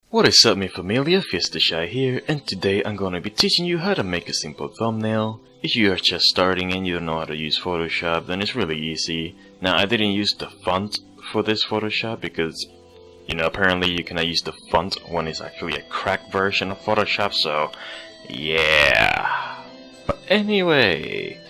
What is up, my familia? Fiesta Shy here, and today I'm gonna be teaching you how to make a simple thumbnail. If you are just starting and you don't know how to use Photoshop, then it's really easy. Now, I didn't use the font for this Photoshop because, apparently you cannot use the font when it's actually a cracked version of Photoshop, so yeah. But anyway,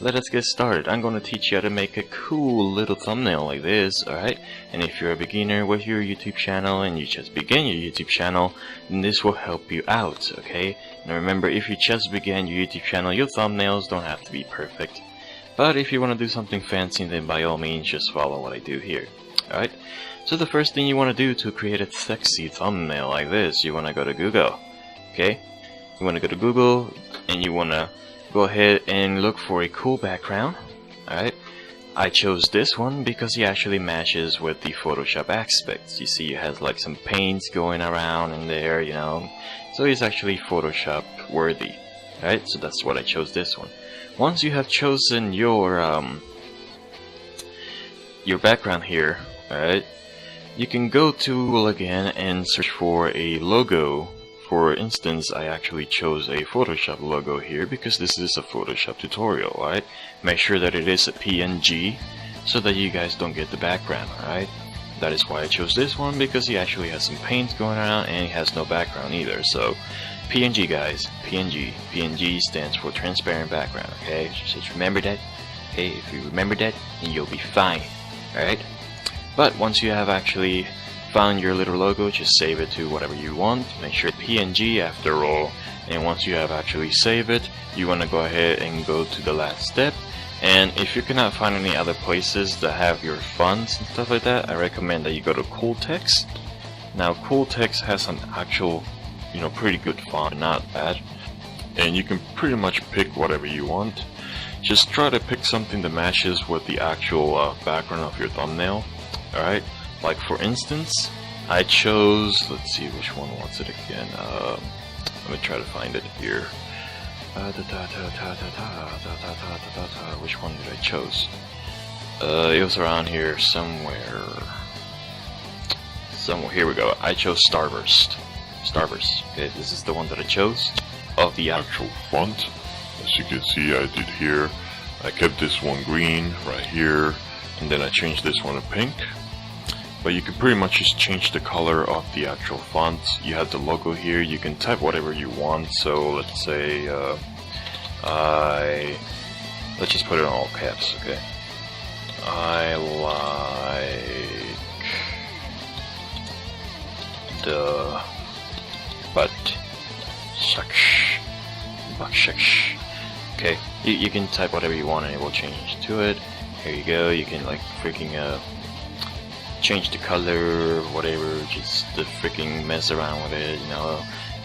let us get started. I'm gonna teach you how to make a cool little thumbnail like this, alright? And if you're a beginner with your YouTube channel and you just begin your YouTube channel, then this will help you out, okay? Now remember, if you just begin your YouTube channel, your thumbnails don't have to be perfect. But if you want to do something fancy, then by all means, just follow what I do here, alright? So the first thing you want to do to create a sexy thumbnail like this, you want to go to Google, okay? You want to go to Google and you want to go ahead and look for a cool background. Alright, I chose this one because it actually matches with the Photoshop aspects. You see, it has like some paints going around in there, so it's actually Photoshop worthy. Alright, so that's what I chose this one. Once you have chosen your background here, alright, you can go to Google again and search for a logo. For instance, I actually chose a Photoshop logo here because this is a Photoshop tutorial, alright? Make sure that it is a PNG so that you guys don't get the background, alright? That is why I chose this one, because it actually has some paint going around and it has no background either. So, PNG guys, PNG. PNG stands for transparent background, okay? Just remember that, okay? If you remember that, then you'll be fine, alright? But once you have actually found your little logo, just save it to whatever you want. Make sure PNG after all. And once you have actually saved it, you want to go ahead and go to the last step. And if you cannot find any other places that have your fonts and stuff like that, I recommend that you go to Cool Text. Now Cool Text has an actual, pretty good font, not bad. And you can pretty much pick whatever you want. Just try to pick something that matches with the actual background of your thumbnail. Alright? Like for instance, I chose, let's see, which one was it again? Let me try to find it here. Which one did I chose? It was around here somewhere. Here we go. I chose Starburst. Okay, this is the one that I chose. Of the actual font, as you can see, I did here. I kept this one green right here, and then I changed this one to pink. But you can pretty much just change the color of the actual font. You have the logo here, you can type whatever you want. So let's say let's just put it in all caps, okay? I like the butt section. Okay, you can type whatever you want and it will change to it. Here you go, you can like freaking change the color, whatever, just the freaking mess around with it,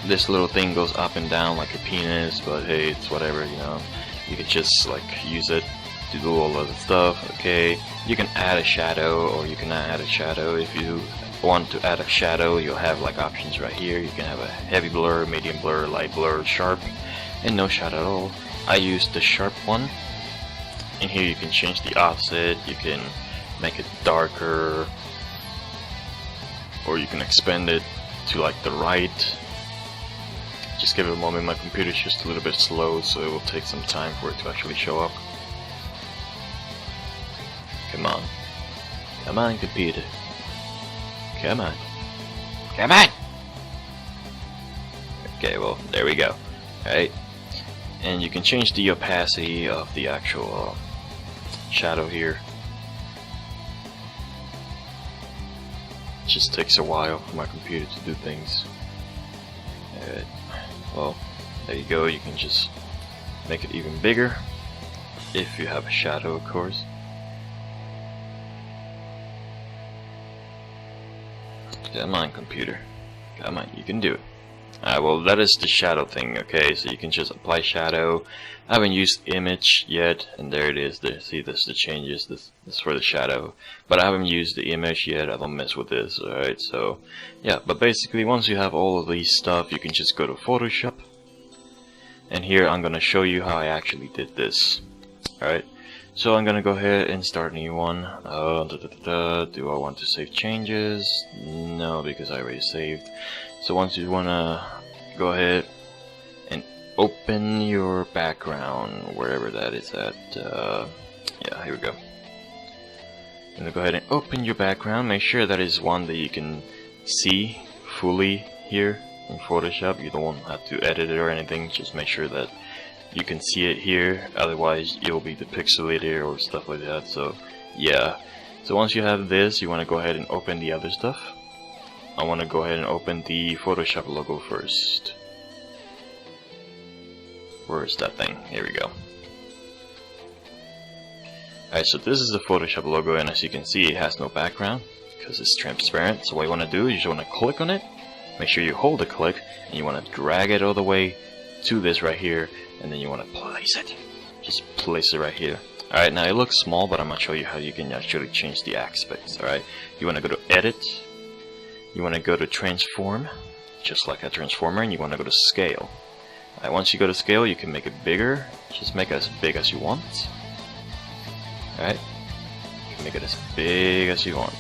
This little thing goes up and down like a penis, but hey, it's whatever, You can just like use it to do all of the stuff, okay? You can add a shadow or you cannot add a shadow. If you want to add a shadow, you'll have like options right here. You can have a heavy blur, medium blur, light blur, sharp, and no shadow at all. I used the sharp one. And here you can change the offset, you can make it darker, or you can expand it to like the right. Just give it a moment, my computer's just a little bit slow, so it will take some time for it to actually show up. Come on. Come on, computer. Come on. Come on! Okay, well, there we go. Alright. And you can change the opacity of the actual shadow here. It just takes a while for my computer to do things. Alright, well, there you go. You can just make it even bigger if you have a shadow, of course. Come on, computer. Come on, you can do it. Well, that is the shadow thing, okay? So you can just apply shadow. I haven't used image yet, and there it is. There, see, this is the changes. This is for the shadow, but I haven't used the image yet. I don't mess with this, alright? So, yeah. But basically, once you have all of these stuff, you can just go to Photoshop, and here I'm gonna show you how I actually did this. Alright. So I'm gonna go ahead and start a new one. Do I want to save changes? No, because I already saved. So once you wanna go ahead and open your background wherever that is at. Yeah, here we go. And go ahead and open your background. Make sure that is one that you can see fully here in Photoshop. You don't have to edit it or anything. Just make sure that you can see it here. Otherwise, it will be depixelated or stuff like that. So yeah. So once you have this, you want to go ahead and open the other stuff. I want to go ahead and open the Photoshop logo first. Where's that thing? Here we go. Alright, so this is the Photoshop logo, and as you can see, it has no background because it's transparent. So what you want to do is you just want to click on it. Make sure you hold the click, and you want to drag it all the way to this right here, and then you want to place it. Just place it right here. Alright, now it looks small, but I'm going to show you how you can actually change the aspects. Alright, you want to go to Edit. You want to go to Transform, just like a transformer, and you want to go to Scale. Alright, once you go to Scale, you can make it bigger. Just make it as big as you want. Alright, you can make it as big as you want.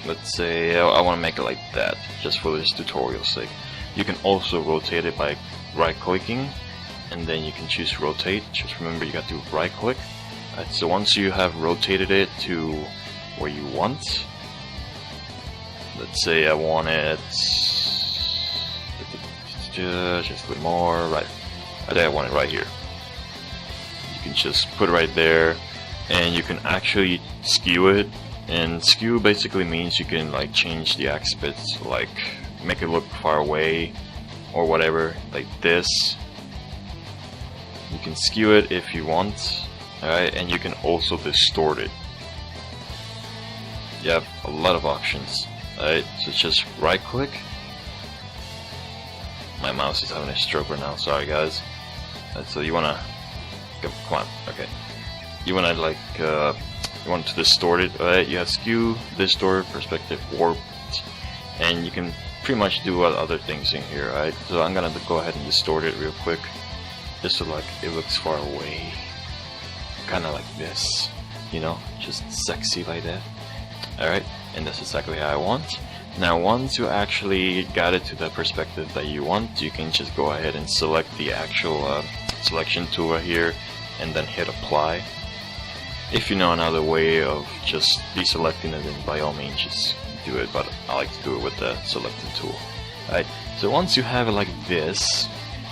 Let's say I want to make it like that, just for this tutorial's sake. You can also rotate it by right-clicking, and then you can choose Rotate. Just remember you got to right-click. Alright, so once you have rotated it to where you want, let's say I want it just a bit more, right? I think I want it right here. You can just put it right there. And you can actually skew it, and skew basically means you can like change the aspects, like make it look far away or whatever, like this. You can skew it if you want, alright, and you can also distort it. You have a lot of options, alright, so just right click. My mouse is having a stroke right now, sorry guys. So you wanna, come on, okay. You want to like, you want to distort it, right? You have skew, distort, perspective, warped, and you can pretty much do other things in here, right? So I'm gonna go ahead and distort it real quick, just so like it looks far away, kind of like this, you know, just sexy like that. All right, and that's exactly how I want. Now, once you actually got it to the perspective that you want, you can just go ahead and select the actual selection tool right here, and then hit apply. If you know another way of just deselecting it, then by all means just do it, but I like to do it with the selecting tool. Alright, so once you have it like this,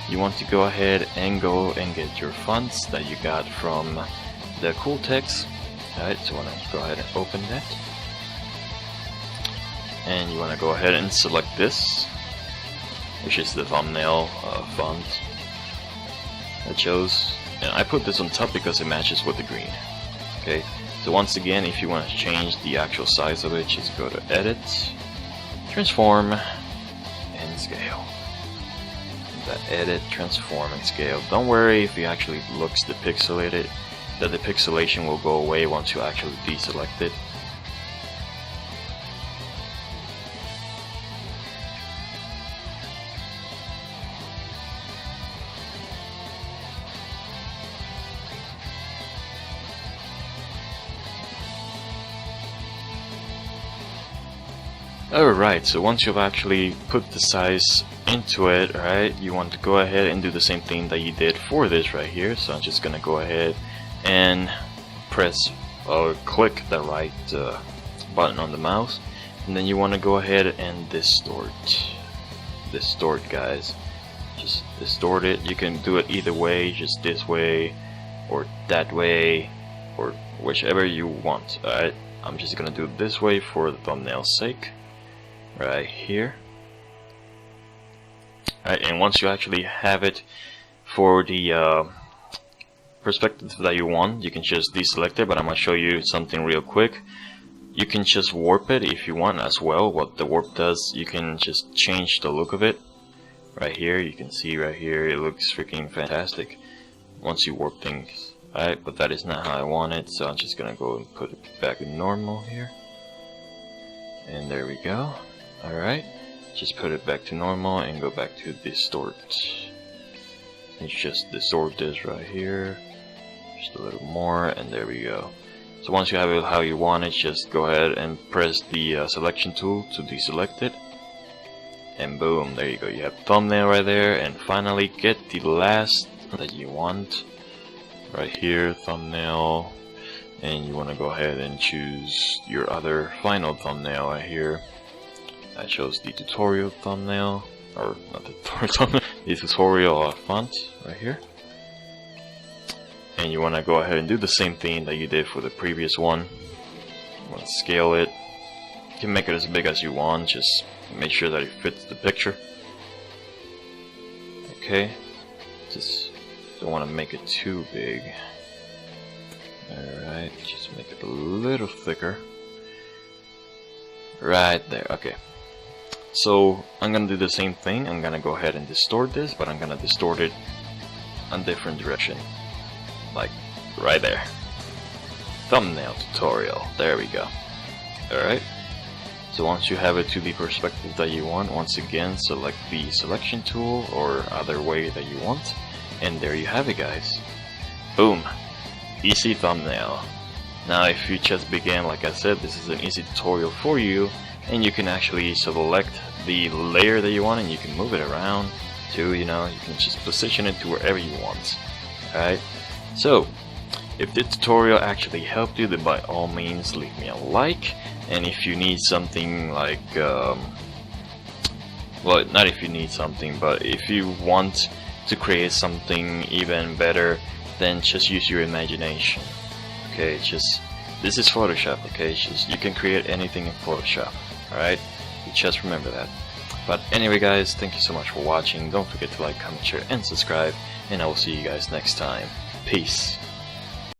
you want to go ahead and go and get your fonts that you got from the cool text. Alright, so I want to go ahead and open that. And you want to go ahead and select this, which is the thumbnail font I chose. And I put this on top because it matches with the green. Okay, so once again, if you want to change the actual size of it, just go to Edit, Transform, and Scale. That Edit, Transform, and Scale. Don't worry if it actually looks depixelated. The depixelation will go away once you actually deselect it. Alright, so once you've actually put the size into it, right, you want to go ahead and do the same thing that you did for this right here. So I'm just gonna go ahead and press or click the right button on the mouse, and then you want to go ahead and distort, guys. Just distort it. You can do it either way, just this way or that way, or whichever you want. Alright, I'm just gonna do it this way for the thumbnail's sake. Right here. Alright, and once you actually have it for the perspective that you want, you can just deselect it, but I'm going to show you something real quick. You can just warp it if you want as well. What the warp does, you can just change the look of it. Right here, you can see right here, it looks freaking fantastic once you warp things. Alright, but that is not how I want it, so I'm just going to go and put it back in normal here. And there we go. Alright, just put it back to normal and go back to distort. Let's just distort this right here, just a little more, and there we go. So once you have it how you want it, just go ahead and press the selection tool to deselect it. and boom, there you go, you have thumbnail right there. And finally get the last that you want right here, thumbnail, and you want to go ahead and choose your other final thumbnail right here. That shows the tutorial thumbnail, or not the tutorial thumbnail, the tutorial font right here. And you want to go ahead and do the same thing that you did for the previous one. You want to scale it. You can make it as big as you want, just make sure that it fits the picture. Okay, just don't want to make it too big. Alright, just make it a little thicker. Right there, okay. So I'm gonna do the same thing. I'm gonna go ahead and distort this, but I'm gonna distort it in a different direction. Like right there. Thumbnail tutorial. There we go. Alright. So once you have it to the perspective that you want, once again select the selection tool or other way that you want. And there you have it, guys. Boom. Easy thumbnail. Now if you just began, like I said, this is an easy tutorial for you. And you can actually select the layer that you want and you can move it around too, you know, you can just position it to wherever you want. Alright, so if the tutorial actually helped you, then by all means leave me a like. And if you need something like, well, not if you need something, but if you want to create something even better, then just use your imagination. Okay, this is Photoshop, okay, you can create anything in Photoshop. Alright, just remember that. But anyway guys, thank you so much for watching. Don't forget to like, comment, share, and subscribe. And I will see you guys next time. Peace.